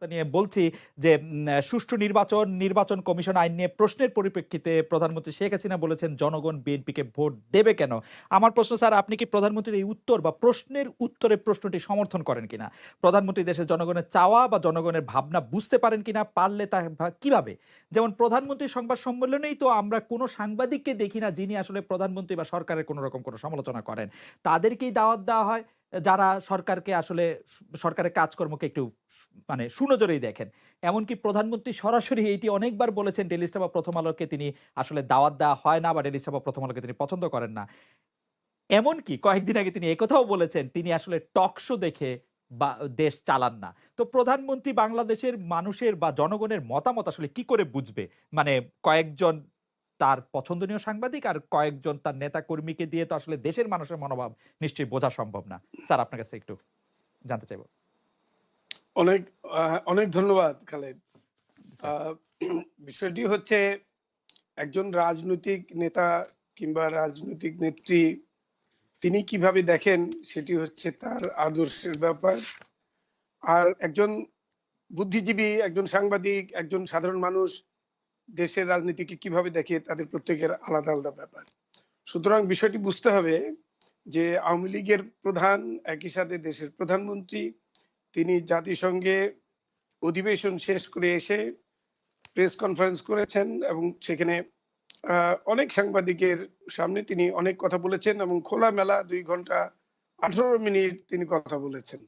নিয়ে বলছি যে সুষ্ঠু নির্বাচন কমিশন আইন নিয়ে প্রশ্নের পরিপ্রেক্ষিতে প্রধানমন্ত্রী শেখ হাসিনা বলেছেন জনগণ বিএনপিকে ভোট দেবে কেন? আমার প্রশ্ন স্যার, আপনি কি প্রধানমন্ত্রীর এই উত্তর বা প্রশ্নের উত্তরে প্রশ্নটি সমর্থন করেন কিনা? প্রধানমন্ত্রী দেশের জনগণের চাওয়া বা জনগণের ভাবনা বুঝতে পারেন কিনা? পারলে তা কিভাবে? যেমন প্রধানমন্ত্রীর সংবাদ সম্মেলনেই তো আমরা কোনো সাংবাদিককে দেখি না যিনি আসলে প্রধানমন্ত্রী বা সরকারের কোনো রকম কোনো সমালোচনা করেন। তাদেরকেই দাওয়াত দেওয়া হয় যারা সরকারকে আসলে সরকারের কাজকর্মকে একটু মানে সুনজরেই দেখেন। এমনকি প্রধানমন্ত্রী সরাসরি এইটি অনেকবার বলেছেন ডেইলি স্টার বা প্রথম আলোকে তিনি আসলে দাওয়াত দেওয়া হয় না বা ডেইলি স্টার বা প্রথম আলোকে তিনি পছন্দ করেন না। এমনকি কয়েকদিন আগে তিনি একথাও বলেছেন তিনি আসলে টক শো দেখে বা দেশ চালান না। তো প্রধানমন্ত্রী বাংলাদেশের মানুষের বা জনগণের মতামত আসলে কি করে বুঝবে? মানে কয়েকজন তার পছন্দনীয় সাংবাদিক আর কয়েকজন তার নেতা কর্মীকে দিয়ে তো আসলে দেশের মানুষের মনোভাব নিশ্চয়ই বোঝা সম্ভব না। স্যার আপনার কাছে একটু জানতে চাইব। অনেক অনেক ধন্যবাদ খালেদ। জি, আ স্যার। বিষয়টি হচ্ছে একজন রাজনৈতিক নেতা কিংবা রাজনৈতিক নেত্রী তিনি কিভাবে দেখেন সেটি হচ্ছে তার আদর্শের ব্যাপার। আর একজন বুদ্ধিজীবী, একজন সাংবাদিক, একজন সাধারণ মানুষ দেশের রাজনীতিকে কিভাবে দেখে তাদের প্রত্যেকের আলাদা, আলাদা ব্যাপার। সুতরাং বিষয়টি বুঝতে হবে যে আওয়ামী লীগের প্রধান একই সাথে দেশের প্রধানমন্ত্রী তিনি জাতিসংঘে অধিবেশন শেষ করে এসে প্রেস কনফারেন্স করেছেন এবং সেখানে অনেক সাংবাদিকের সামনে তিনি অনেক কথা বলেছেন এবং খোলামেলা ২ ঘন্টা ১৮ মিনিট তিনি কথা বলেছেন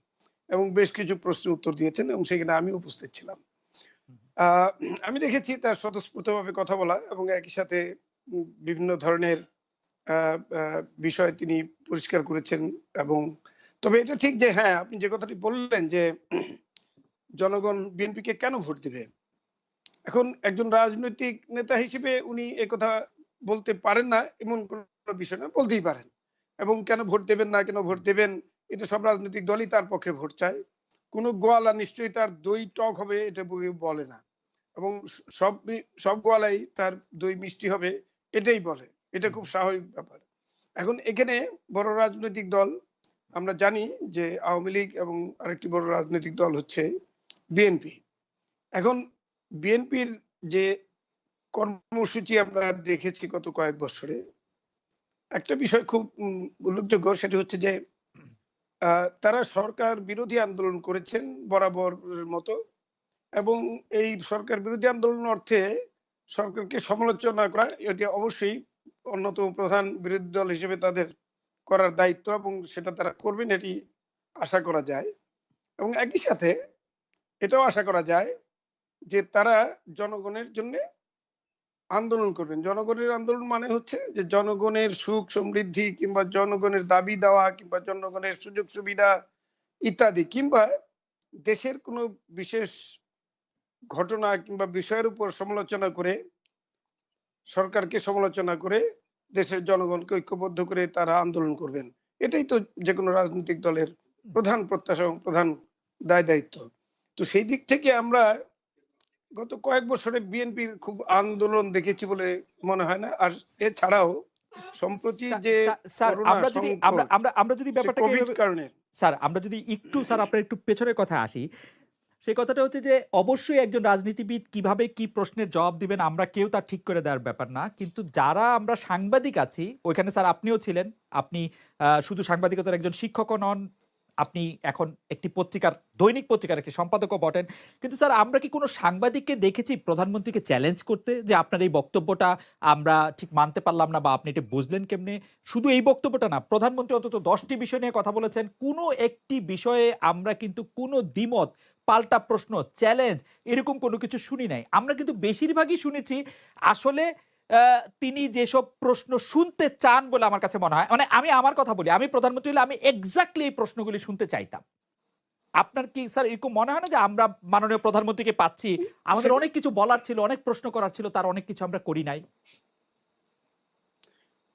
এবং বেশ কিছু প্রশ্নের উত্তর দিয়েছেন এবং সেখানে আমি উপস্থিত ছিলাম। হুম, আ আমি দেখেছি তার স্বতঃস্ফূর্তভাবে কথা বলা এবং একই সাথে বিভিন্ন ধরনের আ আ বিষয় তিনি পরিষ্কার করেছেন এবং তবে এটা ঠিক যে হ্যাঁ, আপনি যে কথাটি বললেন যে জনগণ বিএনপিকে কেন ভোট দিবে? এখন একজন রাজনৈতিক নেতা হিসেবে উনি একথা বলতে পারেন না এমন কোন বিষয় না, বলতেই পারেন। এবং কেন ভোট দেবেন না, কেন ভোট হুম, দেবেন এটা সব রাজনৈতিক দলই তার পক্ষে ভোট চায়। কোন গোয়ালা নিশ্চয়ই তার দই টক হবে এটা কেউ বলে না। এবং সব গোয়ালাই তার দই মিষ্টি হবে এটাই বলে। এটা হুম, খুব হুম, স্বাভাবিক ব্যাপার। এখন এখানে বড় রাজনৈতিক দল আমরা জানি যে আওয়ামী লীগ এবং আরেকটি বড় রাজনৈতিক দল হচ্ছে বিএনপি। এখন বিএনপির যে কর্মসূচি আমরা দেখেছি গত কয়েক বছরে, একটা বিষয় খুব উল্লেখযোগ্য সেটি হচ্ছে যে আ তারা সরকার বিরোধী আন্দোলন করেছেন বরাবরের মতো এবং এই সরকার বিরোধী আন্দোলন অর্থে সরকারকে সমালোচনা করা এটি অবশ্যই অন্যতম প্রধান বিরোধী দল হিসেবে তাদের করার দায়িত্ব এবং সেটা তারা করবেন এটি আশা করা যায় এবং একই সাথে এটাও আশা করা যায় যে তারা জনগণের জন্যে আন্দোলন করবেন। জনগণের আন্দোলন মানে হচ্ছে যে জনগণের সুখ সমৃদ্ধি কিংবা জনগণের দাবি দেওয়া কিংবা জনগণের সুযোগ সুবিধা ইত্যাদি কিংবা দেশের কোনো বিশেষ ঘটনা কিংবা বিষয়ের উপর সমালোচনা করে সরকারকে সমালোচনা করে দেশের জনগণকে ঐক্যবদ্ধ করে তারা আন্দোলন করবেন। এটাই তো যেকোনো রাজনৈতিক দলের হুম। প্রধান প্রত্যাশা এবং প্রধান দায়-দায়িত্ব। তো সেই দিক থেকে আমরা গত কয়েক বছরে বিএনপির খুব আন্দোলন দেখেছি বলে মনে হয় না। আর এছাড়াও সম্প্রতি স্যা যে স্যা স্যার করোনা আমরা যদি আমরা সংকট, আমরা আমরা যদি সে ব্যাপারটাকে কোভিড এভাবে কারণে স্যার আমরা যদি একটু স্যার আপনার একটু পেছনের কথায় আসি। সেই কথাটা হচ্ছে যে অবশ্যই একজন রাজনীতিবিদ কিভাবে কি প্রশ্নের জবাব দিবেন আমরা কেউ তা ঠিক করে দেওয়ার ব্যাপার না। কিন্তু যারা আমরা সাংবাদিক আছি, ওইখানে স্যার আপনিও ছিলেন। আপনি শুধু সাংবাদিকতার একজন শিক্ষকও নন। আপনি এখন একটি পত্রিকার দৈনিক পত্রিকার একটি সম্পাদকও বটেন। কিন্তু স্যার আমরা কি কোনো সাংবাদিককে দেখেছি প্রধানমন্ত্রীকে চ্যালেঞ্জ করতে যে আপনার এই বক্তব্যটা আমরা ঠিক মানতে পারলাম না বা আপনি এটা বুঝলেন কেমনে? শুধু এই বক্তব্যটা না, প্রধানমন্ত্রী অন্তত ১০ টি বিষয় নিয়ে কথা বলেছেন। কোনো একটি বিষয়ে আমরা কিন্তু কোনো দ্বিমত, পাল্টা প্রশ্ন, চ্যালেঞ্জ এরকম কোনো কিছু শুনি নাই। আমরা কিন্তু বেশিরভাগই শুনেছি আসলে আ তিনি যেসব প্রশ্ন শুনতে চান বলে আমার কাছে মনে হয়। মানে আমি আমার কথা বলি। আমি প্রধানমন্ত্রী হলে আমি এক্সাক্টলি এই প্রশ্নগুলি শুনতে চাইতাম। আপনার কি স্যার এরকম মনে হয় না যে আমরা মাননীয় প্রধানমন্ত্রীকে পাচ্ছি, আমাদের সেটা অনেক কিছু বলার ছিল, অনেক প্রশ্ন করার ছিল, তার অনেক কিছু আমরা করি নাই?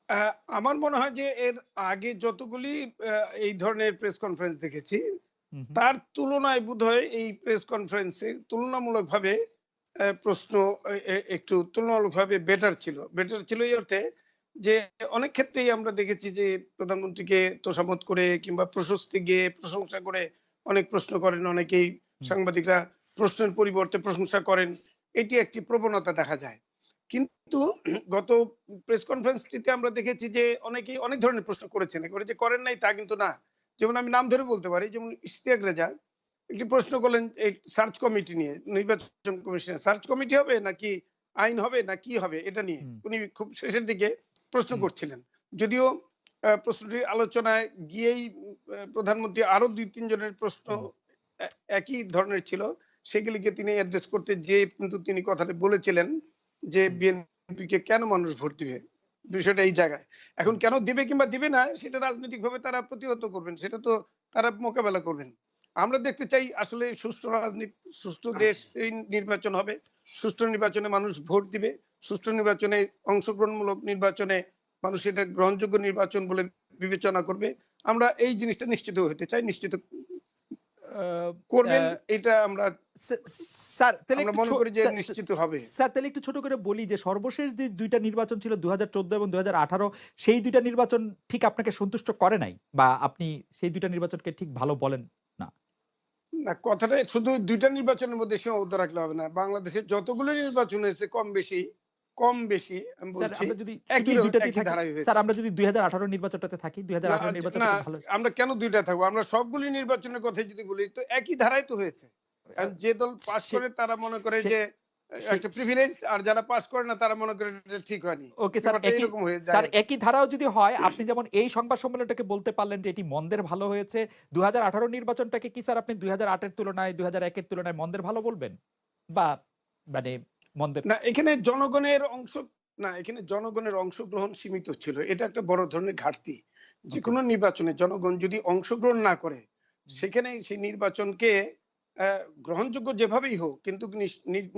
আ আমার মনে হয় যে এর আগে যতগুলি আ এই ধরনের প্রেস কনফারেন্স দেখেছি, হু, হু। তার তুলনায় বোধহয় এই প্রেস কনফারেন্সে তুলনামূলকভাবে প্রশ্ন একটু তুলনামূলকভাবে বেটার ছিল। বেটার ছিল এই অর্থে যে অনেক ক্ষেত্রেই আমরা দেখেছি যে প্রধানমন্ত্রীকে তোষামোদ করে কিংবা প্রশস্তি গেয়ে প্রশংসা করে অনেক প্রশ্ন করেন অনেকেই হুম, সাংবাদিকরা। প্রশ্নের পরিবর্তে প্রশংসা করেন, এটি একটি প্রবণতা দেখা যায়। কিন্তু গত প্রেস কনফারেন্সটিতে আমরা দেখেছি যে অনেকেই অনেক ধরনের প্রশ্ন করেছেন। একেবারে যে করেন নাই তা কিন্তু না। যেমন আমি নাম ধরে বলতে পারি, যেমন ইশতিয়াক রেজা একটি প্রশ্ন করলেন এই সার্চ কমিটি নিয়ে, নির্বাচন কমিশনের সার্চ কমিটি হবে নাকি আইন হবে না কি হবে এটা নিয়ে। হুম, উনি খুব শেষের দিকে প্রশ্ন হুম, করছিলেন। যদিও প্রশ্নটির আলোচনায় গিয়েই প্রধানমন্ত্রী আরো ২-৩ জনের প্রশ্ন হুম, এ একই ধরনের ছিল। সেগুলিকে তিনি অ্যাড্রেস করতে যেয়ে কিন্তু তিনি কথাটা বলেছিলেন যে, হুম, বিএনপিকে কেন মানুষ ভোট দিবে? বিষয়টা এই জায়গায়। এখন হুম। কেন দিবে কিংবা দিবে না সেটা রাজনৈতিকভাবে তারা প্রতিহত করবেন। সেটা তো তারা মোকাবেলা করবেন। আমরা দেখতে চাই আসলে সুষ্ঠু রাজনীতি, সুষ্ঠু দেশ এই নির্বাচন হবে। সুষ্ঠু নির্বাচনে মানুষ ভোট দিবে। সুষ্ঠু নির্বাচনে অংশগ্রহণমূলক নির্বাচনে মানুষ এটা গ্রহণযোগ্য নির্বাচন বলে বিবেচনা করবে। আমরা এই জিনিসটা নিশ্চিত হতে চাই। নিশ্চিত আ আ করবেন এটা আমরা স্যা স্যার তাহলে আমরা একটু মনে ছো করি যে তা তা নিশ্চিত হবে। স্যার তাহলে একটু ছোট করে বলি যে সর্বশেষ যে ২ টা নির্বাচন ছিল ২০১৪ এবং ২০১৮ সেই ২ টা নির্বাচন ঠিক আপনাকে সন্তুষ্ট করে নাই? বা আপনি সেই ২ টা নির্বাচনকে ঠিক ভালো বলেন না? না, কথাটা শুধু ২ টা নির্বাচনের মধ্যে সীমাবদ্ধ রাখলে হবে না। বাংলাদেশে যতগুলো নির্বাচন হয়েছে কম বেশি আমি স্যার বলছি আমরা যদি শুধু এই ২ টাতেই একই থাকি, ধারায় স্যার হয়েছে। আমরা যদি ২০১৮ নির্বাচনটাতে থাকি, না ২০১৮ নির্বাচনটা না তো ভালো আমরা কেন ২ টা থাকবো? আমরা সবগুলি নির্বাচনের কথাই যদি বলি তো একই ধারায় তো হয়েছে। আ যে দল পাস সে করে তারা মনে করে সে যে সেই একটা প্রিভিলেজ, আর যারা পাস করে না তারা মনে করে এটা ঠিক হয়নি। ওকে স্যার ব্যাপারটা একই এরকম হয়ে যায় স্যার আরকি। একই ধারাও যদি হয় আপনি যেমন এই সংবাদ সম্মেলনটাকে বলতে পারলেন যে এটি মন্দের ভালো হয়েছে। ২০১৮ নির্বাচনটাকে কি স্যার আপনি ২০০৮ এর তুলনায় ২০০১ এর তুলনায় মন্দের ভালো বলবেন? বা মানে মন্দের না এখানে জনগণের অংশগ্রহণ সীমিত ছিল। এটা একটা বড় ধরনের ঘাটতি। ওকে। যেকোনো নির্বাচনে জনগণ যদি অংশগ্রহণ না করে, হুম, সেখানে সেই নির্বাচনকে অ্যা গ্রহণযোগ্য যেভাবেই হোক কিন্তু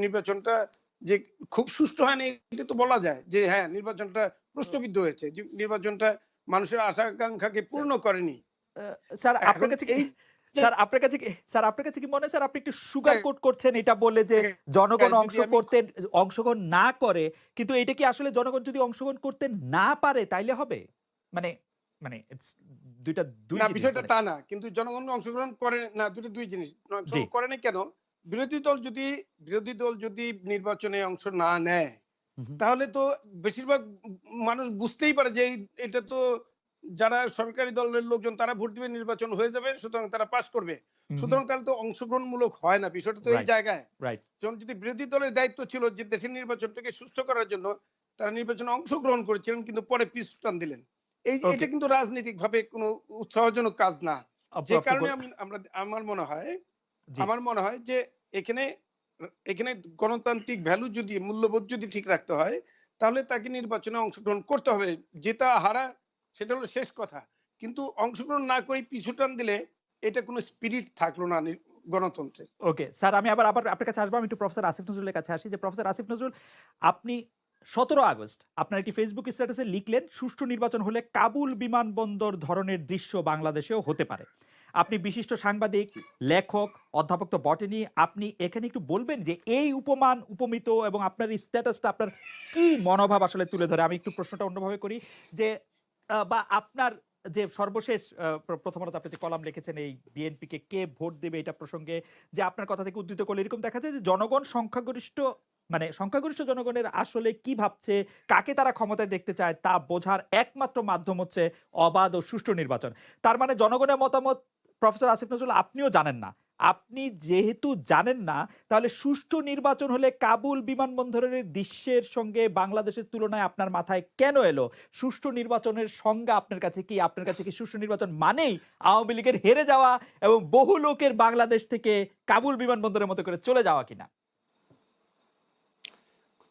নির্বাচনটা যে খুব সুষ্ঠু হয়নি এটা তো বলা যায় যে হ্যাঁ, নির্বাচনটা ও প্রশ্নবিদ্ধ হয়েছে। যে নির্বাচনটা মানুষের আশা আকাঙ্খাকে স্যার পূর্ণ করেনি। আ স্যার আপনার এখন কাছে কি এই যে স্যার আপনার কাছে কি মনে হয় স্যার আপনি একটু সুগার কোট করছেন এটা বলে যে জনগণ যদি আমি অংশগ্রহণ না করে কিন্তু এটা কি আসলে জনগণ যদি অংশগ্রহণ করতে না পারে তাইলে হবে? মানে মানে ইটস ২ টা ২ না, জিনিস বিষয়টা মানে তা না। কিন্তু জনগণ অংশগ্রহণ করে না, দুটো ২ জিনিস। জি। অংশগ্রহণ করে নাই কেন? বিরোধী দল যদি বিরোধী দল নির্বাচনে অংশ না নেয়, হু, হু, তাহলে তো বেশিরভাগ মানুষ বুঝতেই পারে যে এটা তো যারা সরকারি দলের লোকজন তারা ভোট দিবে, নির্বাচন হয়ে যাবে। সুতরাং তারা পাস করবে। হু, হু। সুতরাং তাহলে তো অংশগ্রহণমূলক হয় না। বিষয়টা তো এই রাইট, জায়গায়। রাইট। যখন যদি বিরোধী দলের দায়িত্ব ছিল যে দেশের নির্বাচনটাকে সুষ্ঠু করার জন্য, তারা নির্বাচনে অংশগ্রহণ করেছিলেন কিন্তু পরে পিছুটান দিলেন। ওকে। এটা কিন্তু রাজনৈতিকভাবে কোনো উৎসাহজনক কাজ না। যে প্রফেসর কারণে আমার মনে হয় জি। যে এখানে এখানে গণতান্ত্রিক ভ্যালু যদি মূল্যবোধ যদি ঠিক রাখতে হয়, তাহলে তাকে নির্বাচনে অংশগ্রহণ করতে হবে। জেতা হারা সেটা হলো শেষ কথা। কিন্তু অংশগ্রহণ না করে পিছুটান দিলে এটা কোনো স্পিরিট থাকলো না গণতন্ত্রের। ওকে। স্যার আমি আবার আবার আপনার কাছে আসবো। আমি একটু প্রফেসর আসিফ নজরুলের কাছে আসি যে প্রফেসর আসিফ নজরুল আপনি ১৭ আগস্ট আপনার একটি ফেসবুক স্ট্যাটাসে লিখলেন, "সুষ্ঠু নির্বাচন হলে কাবুল বিমানবন্দর ধরনের দৃশ্য বাংলাদেশেও হতে পারে।" আপনি বিশিষ্ট সাংবাদিক, জি। লেখক, অধ্যাপক তো বটেনই। আপনি এখানে একটু বলবেন যে এই উপমিত এবং আপনার এই স্ট্যাটাসটা আপনার কি মনোভাব আসলে তুলে ধরে? আমি একটু প্রশ্নটা অন্যভাবে করি যে বা আপনার যে সর্বশেষ প্রথমত আপনি যে কলাম লিখেছেন এই বিএনপিকে কে ভোট দেবে এটা প্রসঙ্গে যে আপনার কথা থেকে উদ্ধৃত করলে এরকম দেখা যায় যে জনগণ সংখ্যাগরিষ্ঠ মানে সংখ্যাগরিষ্ঠ জনগণের আসলে কি ভাবছে, কাকে তারা ক্ষমতায় দেখতে চায় তা বোঝার একমাত্র মাধ্যম হচ্ছে অবাধ ও সুষ্ঠু নির্বাচন। তার মানে জনগণের মতামত প্রফেসর আসিফ নজরুল আপনিও জানেন না। আপনি যেহেতু জানেন না তাহলে সুষ্ঠু নির্বাচন হলে কাবুল বিমানবন্দরের দৃশ্যের সঙ্গে বাংলাদেশের তুলনায় আপনার মাথায় কেন এলো? সুষ্ঠু নির্বাচনের সংজ্ঞা আপনার কাছে কি? আপনার কাছে কি সুষ্ঠু নির্বাচন মানেই আওয়ামী লীগের হেরে যাওয়া এবং বহু লোকের বাংলাদেশ থেকে কাবুল বিমানবন্দরের মতো করে চলে যাওয়া কিনা?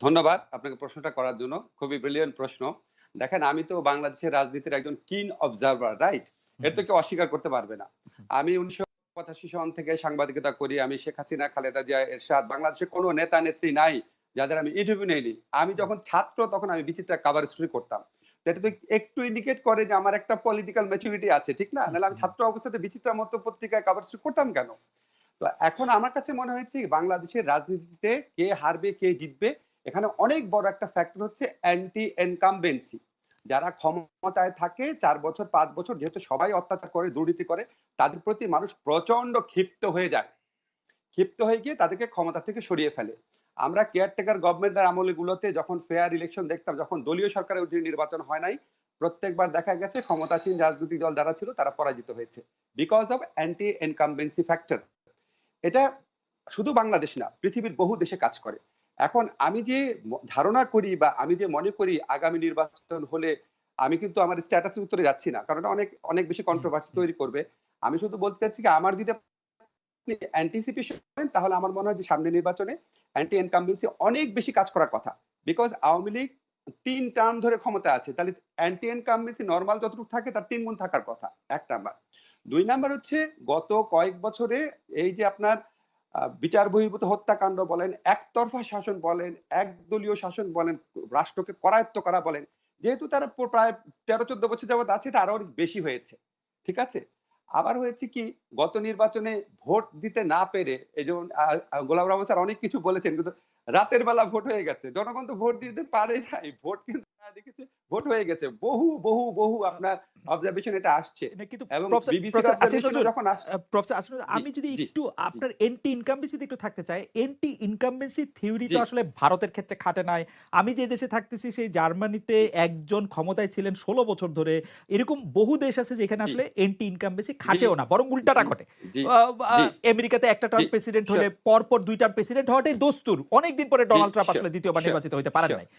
ধন্যবাদ আপনাকে প্রশ্নটা করার জন্য। খুবই ব্রিলিয়ান্ট প্রশ্ন। দেখেন আমি তো বাংলাদেশের রাজনীতির একজন কিন অবজার্ভার, রাইট? হুম, এটা তো কেউ অস্বীকার করতে পারবে না। হুম, আমি ১৯৮৫ সন থেকে সাংবাদিকতা করি। আমি শেখ হাসিনা, খালেদা জিয়া, এরশাদ বাংলাদেশে কোনো নেতা-নেত্রী নাই যাদের আমি ইন্টারভিউ নেইনি। আমি হুম, যখন ছাত্র তখন আমি বিচিত্রা কভার স্টোরি করতাম। এটা তো একটু ইন্ডিকেট করে যে আমার একটা পলিটিক্যাল ম্যাচুরিটি আছে, ঠিক না? হুম, নাহলে আমি হুম, ছাত্র অবস্থাতে বিচিত্রা মতো পত্রিকায় কভার স্টোরি করতাম কেন? তো এখন আমার কাছে মনে হয়েছে বাংলাদেশের রাজনীতিতে কে হারবে কে জিতবে এখানে অনেক বড় একটা ফ্যাক্টর হচ্ছে অ্যান্টি এনকামবেন্সি। যারা ক্ষমতায় থাকে ৪ বছর ৫ বছর, যেহেতু সবাই অত্যাচার করে দুর্নীতি করে, তাদের প্রতি মানুষ প্রচন্ড ক্ষিপ্ত হয়ে যায়। ক্ষিপ্ত হয়ে গিয়ে তাদেরকে ক্ষমতা থেকে সরিয়ে ফেলে। আমরা কেয়ারটেকার গভর্নমেন্টের আমলগুলোতে যখন ফেয়ার ইলেকশন দেখতাম, যখন দলীয় সরকারের অধীনে নির্বাচন হয় নাই, প্রত্যেকবার দেখা গেছে ক্ষমতাসীন রাজনৈতিক দল যারা ছিল তারা পরাজিত হয়েছে because of anti incumbency factor. এটা শুধু বাংলাদেশ না, পৃথিবীর বহু দেশে কাজ করে। এখন আমি যে ধারণা করি বা আমি যে মনে করি আগামী নির্বাচন হলে, আমি কিন্তু আমার স্ট্যাটাসের উত্তরে যাচ্ছি না, কারণ অনেক অনেক বেশি কন্ট্রোভার্সি তৈরি করবে। আমি শুধু বলতে চাচ্ছি কি, আমার যদি আপনি অ্যান্টিসিপেশন করেন, তাহলে আমার মনে হয় যে সামনে নির্বাচনে অ্যান্টি ইনকামবেন্সি অনেক বেশি কাজ করার কথা। বিকজ আওয়ামী লীগ ৩ টার্ম ধরে ক্ষমতা আছে, তাহলে অ্যান্টি ইনকামবেন্সি নরমাল যতটুকু থাকে তার ৩ গুণ থাকার কথা, ১ নাম্বার। ২ নাম্বার হচ্ছে গত কয়েক বছরে এই যে আপনার বিচার বহির্ভূত হত্যাকাণ্ড বলেন, একতরফা শাসন বলেন, একদলীয় শাসন বলেন, রাষ্ট্রকে করায়ত্ত করা বলেন, যেহেতু তারা প্রায় ১৩-১৪ বছর যাবত আছে, এটা আরো অনেক বেশি হয়েছে। ঠিক আছে? আবার হয়েছে কি, গত নির্বাচনে ভোট দিতে না পেরে, এই যেমন গোলাম রহমান স্যার অনেক কিছু বলেছেন, কিন্তু রাতের বেলা ভোট হয়ে গেছে, জনগণ তো ভোট দিতে পারে নাই, ভোট কিন্তু দেখেছে ভোট হয়ে গেছে, বহু বহু বহু আপনার অবজারভেশন এটা আসছে। না কিন্তু এবং প্রফেসর বিবিসির প্রফেসর আসিফ অবজারভেশন নজরুল, যখন আসছে। প্রফেসর আসিফ নজরুল, জি আমি যদি জি একটু জি আপনার এন্টি ইনকামবেন্সিতে একটু থাকতে চাই। এন্টি ইনকামবেন্সি থিওরি জি তো আসলে ভারতের ক্ষেত্রে খাটে নাই। আমি যে দেশে থাকতেছি সেই জার্মানিতে জি একজন ক্ষমতায় ছিলেন ১৬ বছর ধরে। এরকম বহু দেশ আছে যেখানে জি আসলে এন্টি ইনকামবেন্সি জি খাটেও না, বরং উল্টাটা জি ঘটে। জি আ আ জি আমেরিকাতে একটা জি টার্ম প্রেসিডেন্ট শিওর হলে পরপর ২ টার্ম প্রেসিডেন্ট হওয়াটাই দস্তুর। অনেকদিন পরে জি ডোনাল্ড ট্রাম্প শিওর আসলে দ্বিতীয়বার শিওর নির্বাচিত হইতে পারেন শিওর নাই।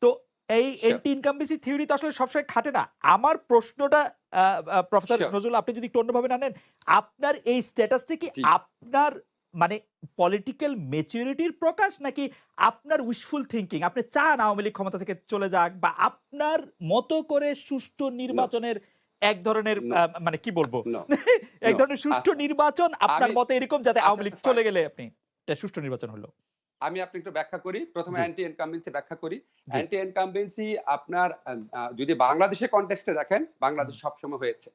তো এই শিওর এন্টি ইনকামবেন্সি থিওরি তো আসলে সবসময় খাটে না। আমার প্রশ্নটা আ আ প্রফেসর শিওর নজরুল, আপনি যদি একটু অন্যভাবে না নেন, আপনার এই স্ট্যাটাসটা কি জি আপনার মানে পলিটিক্যাল ম্যাচুরিটির প্রকাশ, নাকি আপনার উইশফুল থিংকিং? আপনি চান আওয়ামী লীগ ক্ষমতা থেকে চলে যাক, বা আপনার মতো করে সুষ্ঠু নো নির্বাচনের এক ধরনের নো মানে কি বলবো? নো এক নো ধরনের সুষ্ঠু আচ্ছা নির্বাচন আপনার আমি মতে এরকম, যাতে আচ্ছা আওয়ামী লীগ ফাইন চলে গেলে আপনি এটা সুষ্ঠু নির্বাচন হলো? আমি আপনি একটু ব্যাখ্যা করি। প্রথমে জি, অ্যান্টি ইনকামবেন্সি ব্যাখ্যা করি। জি। অ্যান্টি ইনকামবেন্সি আপনার যদি বাংলাদেশের কনটেক্সট এ দেখেন, হুম, বাংলাদেশ সবসময় হয়েছে।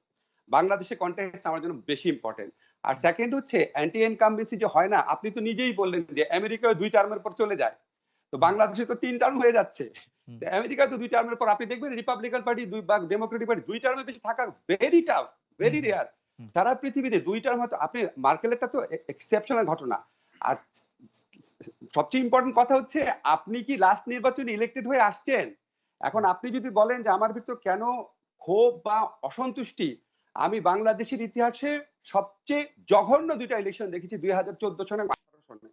বাংলাদেশের কনটেক্সট আমার জন্য বেশি ইম্পোর্টেন্ট। আর সেকেন্ড হচ্ছে অ্যান্টি ইনকামবেন্সি যে হয় না, আপনি তো নিজেই বললেন যে আমেরিকায় ২ টার্মের পর চলে যায়। তো হুম, বাংলাদেশে তো ৩ টার্ম হয়ে যাচ্ছে। হুম, তো আমেরিকায় তো ২ টার্মের পর আপনি দেখবেন রিপাবলিকান পার্টি বা ডেমোক্রেটিক পার্টি ২ টার্মের বেশি থাকা ভেরি টাফ, হুম, ভেরি হুম, রেয়ার। হুম, সারা পৃথিবীতে ২ টার্ম হয়তো, আপনি মার্কেলেরটা তো এক্সেপশনাল ঘটনা। আর সবচেয়ে ইম্পর্টেন্ট কথা হচ্ছে, আপনি কি লাস্ট নির্বাচনে ইলেক্টেড হয়ে আসছেন? এখন হুম, আপনি যদি বলেন যে আমার ভিতর কেন ক্ষোভ বা অসন্তুষ্টি, আমি বাংলাদেশের ইতিহাসে সবচেয়ে জঘন্য ২ টা ইলেকশন দেখেছি, ২০১৪ সনে, ১৮ সনে।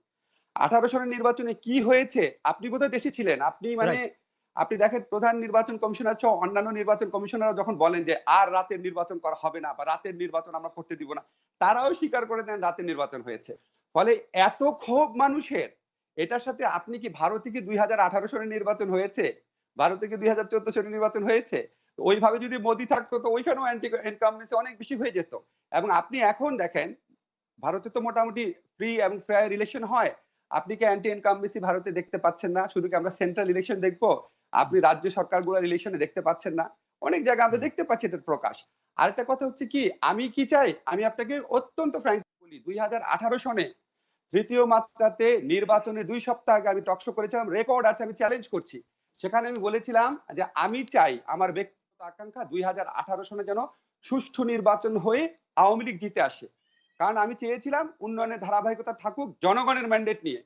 ১৮ সনের নির্বাচনে কি হয়েছে? আপনি বোধহয় দেশে ছিলেন। আপনি মানে রাইট। আপনি দেখেন প্রধান নির্বাচন কমিশনার সহ অন্যান্য নির্বাচন কমিশনাররা যখন বলেন যে আর রাতের নির্বাচন করা হবে না বা রাতের নির্বাচন আমরা করতে দিব না, তারাও স্বীকার করে দেন রাতের নির্বাচন হয়েছে। ফলে এত ক্ষোভ মানুষের, এটার সাথে আপনি কি ভারতে কি ২০১৮ সনের নির্বাচন হয়েছে? ভারতে কি ২০১৪ সনের নির্বাচন হয়েছে? ওইভাবে যদি মোদি থাকতো তো ওইখানেও অ্যান্টি ইনকামবেন্সি অনেক বেশি হয়ে যেত। এবং আপনি এখন দেখেন, ভারতে তো মোটামুটি ফ্রি এবং ফেয়ার ইলেকশন হয়। আপনি কি অ্যান্টি ইনকামবেন্সি ভারতে দেখতে পাচ্ছেন না? শুধু কি আমরা সেন্ট্রাল ইলেকশন দেখবো? হুম, আপনি রাজ্য সরকারগুলোর ইলেকশনে দেখতে পাচ্ছেন না? অনেক জায়গায় আমরা হুম, দেখতে পাচ্ছি এটার প্রকাশ। আরেকটা কথা হচ্ছে কি, আমি কি চাই? আমি আপনাকে অত্যন্ত ফ্র্যাঙ্কলি বলি, ২০১৮ সনে ৩য় মাত্রাতে নির্বাচনের ২ সপ্তাহ আগে আমি টক শো করেছিলাম। রেকর্ড আছে, আমি চ্যালেঞ্জ করছি। সেখানে আমি বলেছিলাম যে আমি চাই, আমার ব্যক্তিগত আকাঙ্ক্ষা ২০১৮ সনে যেন সুষ্ঠু নির্বাচন হয়ে আওয়ামী লীগ জিতে আসে। কারণ আমি চেয়েছিলাম উন্নয়নের ধারাবাহিকতা থাকুক জনগণের ম্যান্ডেট নিয়ে।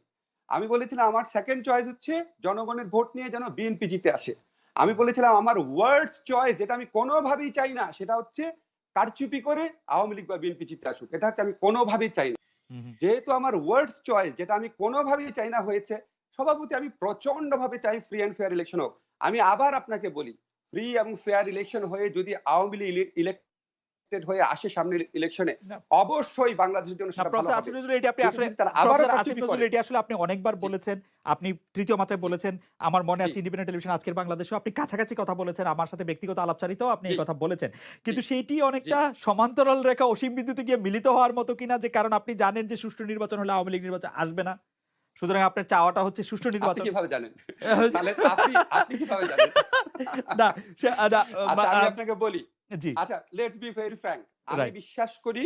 আমি বলেছিলাম আমার সেকেন্ড চয়েস হচ্ছে জনগণের ভোট নিয়ে যেন বিএনপি জিতে আসে। আমি বলেছিলাম আমার ওয়ার্ডস চয়েস, যেটা আমি কোনোভাবেই চাই না, সেটা হচ্ছে কারচুপি করে আওয়ামী লীগ বা বিএনপি জিতে আসুক। এটা হচ্ছে আমি কোনোভাবেই চাই না। হুম, হুম। যেহেতু আমার ওয়ার্ডস চয়েস, যেটা আমি কোনোভাবেই চাই না, হয়েছে, সভাপতি আমি প্রচন্ডভাবে চাই ফ্রি অ্যান্ড ফেয়ার ইলেকশন হোক। আমি আবার আপনাকে বলি, ফ্রি এবং ফেয়ার ইলেকশন হয়ে যদি আওয়ামী লীগ ইলেক্টেড হয়ে আসে সামনের ইলেকশনে, না, অবশ্যই বাংলাদেশের জন্য না, সেটা ভালো প্রফেসর হবে। আসিফ নজরুল, এটি আপনি কিন্তু আসলে যদি তারা আবারও প্রফেসর আসিফ কারচুপি নজরুল, করে। এটি আসলে আপনি অনেকবার জি বলেছেন। আপনি তৃতীয় মাত্রায় জি বলেছেন। আমার মনে জি আছে ইন্ডিপেন্ডেন্ট টেলিভিশন আজকের বাংলাদেশেও আপনি কাছাকাছি কথা বলেছেন। আমার সাথে ব্যক্তিগত আলাপচারিতাও আপনি জি এই কথা বলেছেন। জি কিন্তু সেইটি জি অনেকটা সমান্তরাল রেখা অসীম বিন্দুতে গিয়ে মিলিত হওয়ার মতো কিনা, যে কারণ আপনি জানেন যে সুষ্ঠু নির্বাচন হলে আওয়ামী লীগ নির্বাচন আসবে না। সুতরাং আপনার চাওয়াটা হচ্ছে সুষ্ঠু আপনি নির্বাচন। কিভাবে জানেন? তাহলে আপনি কিভাবে জানেন? না, সে না, আচ্ছা আমি আপনাকে বলি। জি, আচ্ছা লেটস বি ভেরি ফ্র্যাঙ্ক। আমি রাইট। বিশ্বাস করি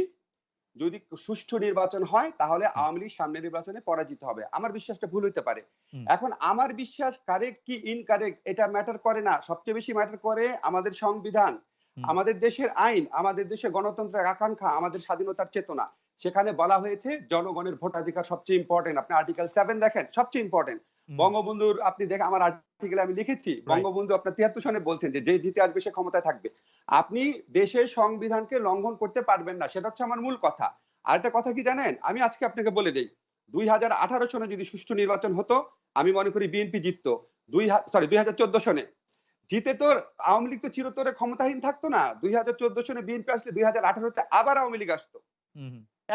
যদি সুষ্ঠু নির্বাচন হয় তাহলে হুম, আওয়ামী লীগ সামনের নির্বাচনে পরাজিত হবে। আমার বিশ্বাসটা ভুল হইতে পারে। হুম, এখন আমার বিশ্বাস কারেক্ট কি ইনকারেক্ট এটা ম্যাটার করে না। সবচেয়ে বেশি ম্যাটার করে আমাদের সংবিধান, হুম, আমাদের দেশের আইন, আমাদের দেশের গণতন্ত্রের আকাঙ্ক্ষা, আমাদের স্বাধীনতার চেতনা। সেখানে বলা হয়েছে জনগণের ভোটাধিকার সবচেয়ে ইম্পর্টেন্ট। আপনি আর্টিকেল 7 দেখেন, সবচেয়ে ইম্পর্টেন্ট। বঙ্গবন্ধুর আপনি দেখেন, আমার আর্টিকেলে আমি লিখেছি, বঙ্গবন্ধু আপনার 73 সনে বলছেন যে যে জিতে আসবে সে ক্ষমতায় থাকবে। আপনি দেশের সংবিধানকে লঙ্ঘন করতে পারবেন না, সেটা হচ্ছে আমার মূল কথা। আরেকটা কথা কি জানেন, আমি আজকে আপনাকে বলে দেই, 2018 সনে যদি সুষ্ঠু নির্বাচন হতো, আমি মনে করি বিএনপি জিততো। 2014 সনে জিতে তো আওয়ামী লীগ তো চিরতরে ক্ষমতাহীন থাকতো না। 2014 সনে বিএনপি আসলে 2018-তে আবার আওয়ামী লীগ আসতো,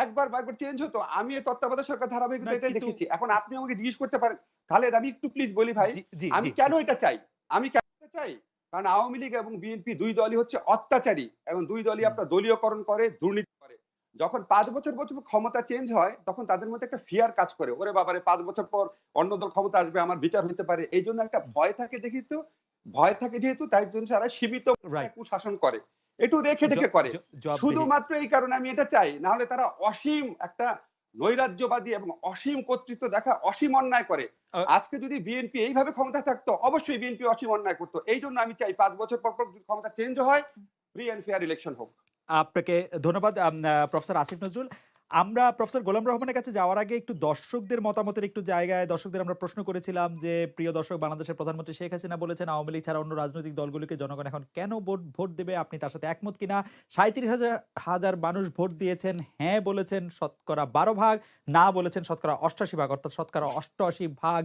একবার চেঞ্জ হতো। আমি এই তত্ত্বাবধায়ক সরকার ধারাবাহিকতা এটাই দেখেছি। এখন আপনি আমাকে জিজ্ঞেস করতে পারেন, খালেদ আমি একটু প্লিজ বলি ভাই, আমি কেন এটা চাই? আমি কেন এটা চাই? কারণ আওয়ামী লীগ এবং বিএনপি দুই দলই হচ্ছে অত্যাচারী, এবং দুই দলই আপনার দলীয়করণ করে, দুর্নীতি করে। যখন 5 বছর ক্ষমতা চেঞ্জ হয়, তখন তাদের মধ্যে একটা ফিয়ার কাজ করে, ওরে বাবারে 5 বছর পর অন্য দল ক্ষমতা আসবে, আমার বিচার হতে পারে। এই জন্য একটা ভয় থাকে, দেখি তো ভয় থাকে যেহেতু, তাই জন্য তারা সীমিত কুশাসন করে, একটু রেখে ঢেকে করে। শুধুমাত্র এই কারণে আমি এটা চাই, না হলে তারা অসীম একটা নৈরাজ্যবাদী এবং অসীম কর্তৃত্ব দেখা, অসীম অন্যায় করে। আজকে যদি বিএনপি এইভাবে ক্ষমতা থাকতো, অবশ্যই বিএনপি অসীম অন্যায় করতো। এই জন্য আমি চাই 5 বছর পর ক্ষমতা চেঞ্জ হয়, ফ্রি এন্ড ফেয়ার ইলেকশন হোক। আপনাকে ধন্যবাদ প্রফেসর আসিফ নজরুল। আমরা প্রফেসর গোলাম রহমানের কাছে যাওয়ার আগে একটু দর্শকদের মতামতের একটু জায়গায় দর্শকদের আমরা প্রশ্ন করেছিলাম যে, প্রিয় দর্শক, বাংলাদেশের প্রধানমন্ত্রী শেখ হাসিনা বলেছেন আওয়ামী লীগ ছাড়া অন্য রাজনৈতিক দলগুলোকে জনগণ এখন কেন ভোট দেবে, আপনি তার সাথে একমত কিনা? 37,000 মানুষ ভোট দিয়েছেন, হ্যাঁ বলেছেন শতকরা 12 ভাগ, না বলেছেন শতকরা 88 ভাগ, অর্থাৎ শতকরা 88 ভাগ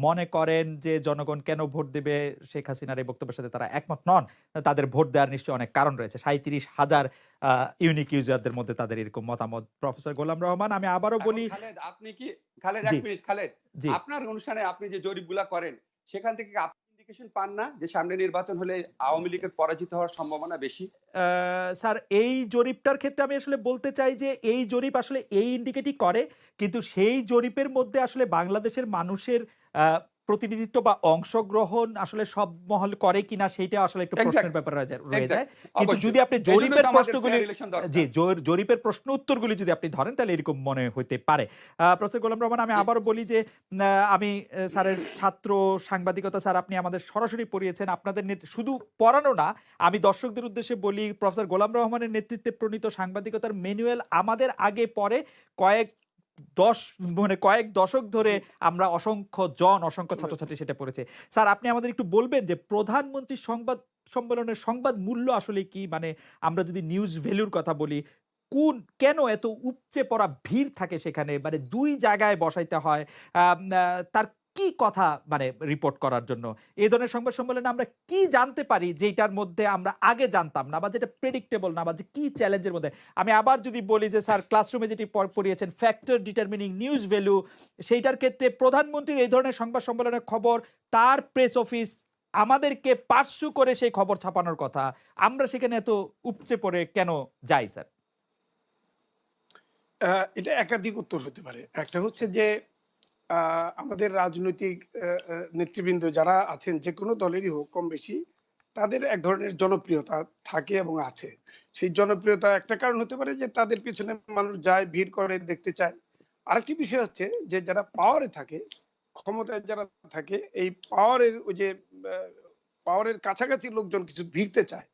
মনে করেন যে জনগণ কেন ভোট দেবে শেখ হাসিনার এই বক্তব্যের সাথে তারা একমত নন। তাদের ভোট দেওয়ার নিশ্চয়ই অনেক কারণ রয়েছে। 37,000 ইউনিক ইউজারদের মধ্যে তাদের এরকম মতামত। প্রফেসর গোলাম রহমান, আমি আবারও বলি, খালেদ আপনি কি, খালেদ এক মিনিট, খালেদ আপনার অনুষ্ঠানে আপনি যে জরিপগুলা করেন, সেখান থেকে আপনি ইন্ডিকেশন পান না যে সামনে নির্বাচন হলে আওয়ামী লীগের পরাজিত হওয়ার সম্ভাবনা বেশি? স্যার, এই জরিপটার ক্ষেত্রে আমি আসলে বলতে চাই যে এই জরিপ আসলে এই ইন্ডিকেটই করে, কিন্তু সেই জরিপের মধ্যে আসলে বাংলাদেশের মানুষের প্রতিনিধিত্ব বা অংশগ্রহণ আসলে সব মহল করে কিনা সেইটা আসলে একটু প্রশ্নের ব্যাপার রয়ে যায়। কিন্তু যদি আপনি জরিপের প্রশ্নগুলি, জি, জরিপের প্রশ্ন উত্তরগুলি যদি আপনি ধরেন, তাহলে এরকম মনে হতে পারে। প্রফেসর গোলাম রহমান, আমি আবারও বলি যে আমি স্যারের ছাত্র সাংবাদিকতা, স্যার আপনি আমাদের সরাসরি পড়িয়েছেন, আপনাদের শুধু পড়ানো না, আমি দর্শকদের উদ্দেশ্যে বলি, প্রফেসর গোলাম রহমানের নেতৃত্বে প্রণীত সাংবাদিকতার ম্যানুয়াল আমাদের আগে পরে কয়েক দশক ধরে আমরা অসংখ্য ছাত্রছাত্রী সেটা পড়েছে। স্যার, আপনি আমাদের একটু বলবেন যে প্রধানমন্ত্রীর সংবাদ সম্মেলনের সংবাদ মূল্য আসলে কি? মানে আমরা যদি নিউজ ভ্যালুর কথা বলি, কেন এত উপচে পড়া ভিড় থাকে সেখানে, মানে 2 জায়গায় বসাইতে হয়, তার কি কথা মানে রিপোর্ট করার জন্য? এই ধরনের সংবাদ সম্মেলনে আমরা কি জানতে পারি যেটার মধ্যে আমরা আগে জানতাম না, বা যেটা প্রেডিক্টেবল না, বা যে কি চ্যালেঞ্জের মধ্যে? আমি আবার যদি বলি যে স্যার ক্লাসরুমে যেটি পড়িয়েছেন ফ্যাক্টর ডিটারমিনিং নিউজ ভ্যালু, সেইটার ক্ষেত্রে প্রধানমন্ত্রীর এই ধরনের সংবাদ সম্মেলনের খবর তার প্রেস অফিস আমাদেরকে পার্সু করে সেই খবর ছাপানোর কথা, আমরা সেখানে এত উপচে পড়ে কেন যাই স্যার? এটা একাধিক উত্তর হতে পারে। একটা হচ্ছে যে আমাদের রাজনৈতিক নেতৃবৃন্দ যারা আছেন, যে কোনো দলেরই হোক কম বেশি, তাদের এক ধরনের জনপ্রিয়তা থাকে এবং আছে। সেই জনপ্রিয়তা একটা কারণ হতে পারে যে তাদের পিছনে মানুষ যায়, ভিড় করে, দেখতে চায়। আরেকটি বিষয় হচ্ছে যে যারা পাওয়ারে থাকে, ক্ষমতায় যারা থাকে, এই পাওয়ারের ওই যে পাওয়ারের কাছাকাছি লোকজন কিছু ভিড়তে চায়।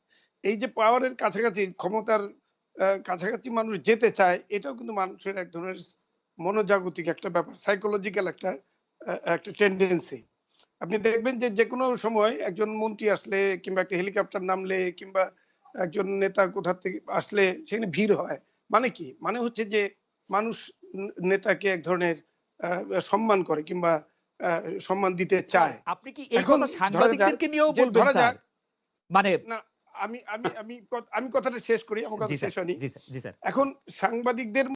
এই যে পাওয়ারের কাছাকাছি, ক্ষমতার কাছাকাছি মানুষ যেতে চায়, এটাও কিন্তু মানুষের এক ধরনের মনোজাগতিক একটা ব্যাপার, সাইকোলজিক্যাল একটা টেন্ডেন্সি। আপনি দেখবেন যে যেকোনো সময় একজন মন্ত্রী আসলে, কিংবা একটা হেলিকপ্টার নামলে, কিংবা একজন নেতা কোথা থেকে আসলে সেখানে ভিড় হয়। মানে কি? মানে হচ্ছে যে মানুষ নেতাকে এক ধরনের সম্মান করে, কিংবা সম্মান দিতে চায়। আপনি কি এই এখন কথা ধরা যাক সাংবাদিকদেরকে নিয়েও যে, বলবেন স্যার? মানে না, আমি কথাটা শেষ করি, আমার কথা শেষ হয়নি। জি স্যার। এখন সাংবাদিকদের